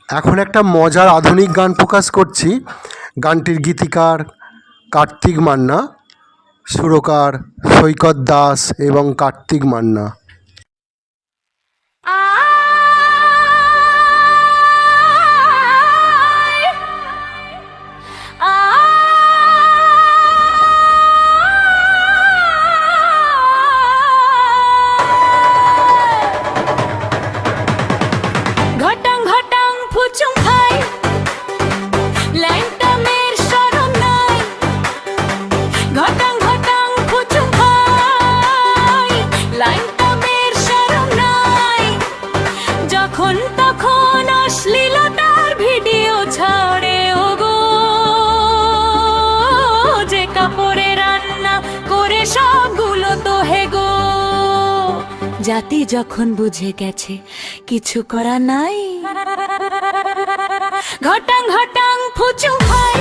এখন একটা মজার আধুনিক গান প্রকাশ করছি। গানটির গীতিকার কার্তিক মান্না, সুরকার সৈকত দাস এবং কার্তিক মান্না। তখন অশ্লীলতার ভিডিও ছাড়ে ওগো, যে কাপড়ে রান্না করে সবগুলো তো হেগো। জাতি যখন বুঝে গেছে কিছু করা নাই, ঘটাং ঘটাং ফুচু ভাই।